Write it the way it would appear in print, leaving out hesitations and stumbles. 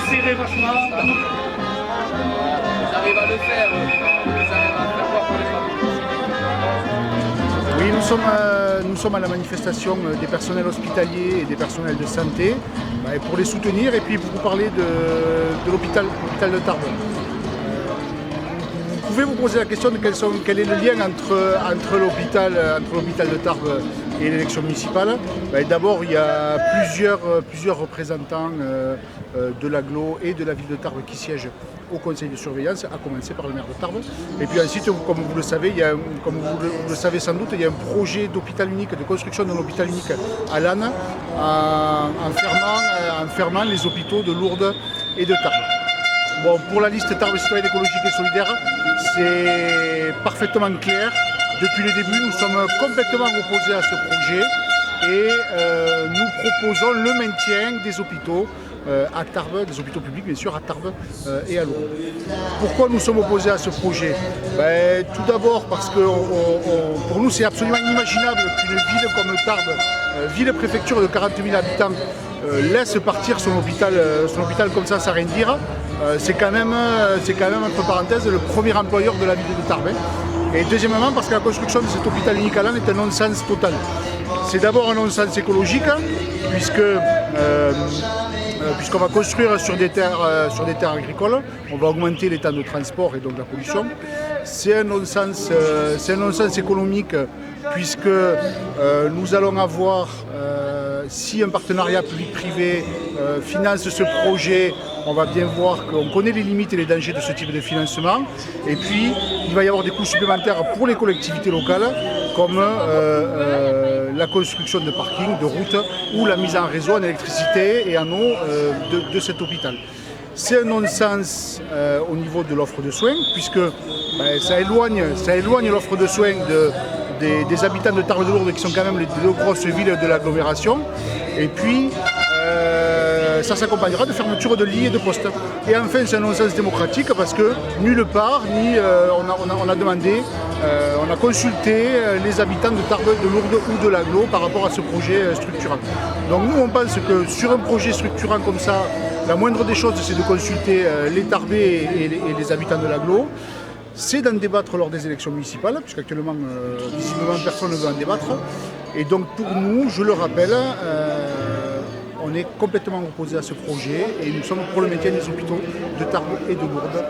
Serrez vachement. Ils arrivent à le faire, ils arrivent à faire voir pour les femmes. Oui, nous sommes à la manifestation des personnels hospitaliers et des personnels de santé pour les soutenir et puis pour vous parler de l'hôpital de Tarbes. Vous pouvez vous poser la question de quel est le lien entre l'hôpital de Tarbes et l'élection municipale. D'abord, il y a plusieurs représentants de l'agglo et de la ville de Tarbes qui siègent au conseil de surveillance, à commencer par le maire de Tarbes. Et puis ensuite, comme vous le savez, comme vous le savez sans doute, il y a un projet d'hôpital unique, de construction d'un hôpital unique à Lannes, en fermant les hôpitaux de Lourdes et de Tarbes. Bon, pour la liste Tarbes Citoyenne Écologique et Solidaire, c'est parfaitement clair. Depuis le début, nous sommes complètement opposés à ce projet et nous proposons le maintien des hôpitaux à Tarbes, des hôpitaux publics bien sûr, à Tarbes et à Lourdes. Pourquoi nous sommes opposés à ce projet? Tout d'abord parce que pour nous c'est absolument inimaginable qu'une ville comme Tarbes, ville-préfecture de 40 000 habitants, laisse partir son hôpital comme ça sans rien dire. C'est quand même, entre parenthèses, le premier employeur de la ville de Tarbes. Et deuxièmement, parce que la construction de cet hôpital unique à Lannes est un non-sens total. C'est d'abord un non-sens écologique, puisqu'on va construire sur des terres agricoles, on va augmenter les temps de transport et donc la pollution. C'est un non-sens économique, puisque nous allons avoir, si un partenariat public-privé finance ce projet, on va bien voir qu'on connaît les limites et les dangers de ce type de financement. Et puis, il va y avoir des coûts supplémentaires pour les collectivités locales, comme la construction de parkings, de routes, ou la mise en réseau en électricité et en eau de cet hôpital. C'est un non-sens au niveau de l'offre de soins, puisque ça éloigne l'offre de soins des habitants de Tarbes de Lourdes, qui sont quand même les deux grosses villes de l'agglomération. Et puis, ça s'accompagnera de fermeture de lits et de postes. Et enfin, c'est un non-sens démocratique parce que nulle part, on a demandé, on a consulté les habitants de Tarbes, de Lourdes ou de l'agglo par rapport à ce projet structurant. Donc nous, on pense que sur un projet structurant comme ça, la moindre des choses, c'est de consulter les Tarbais et les habitants de l'agglo. C'est d'en débattre lors des élections municipales, puisqu'actuellement, visiblement, personne ne veut en débattre. Et donc pour nous, je le rappelle, on est complètement opposé à ce projet et nous sommes pour le maintien des hôpitaux de Tarbes et de Lourdes.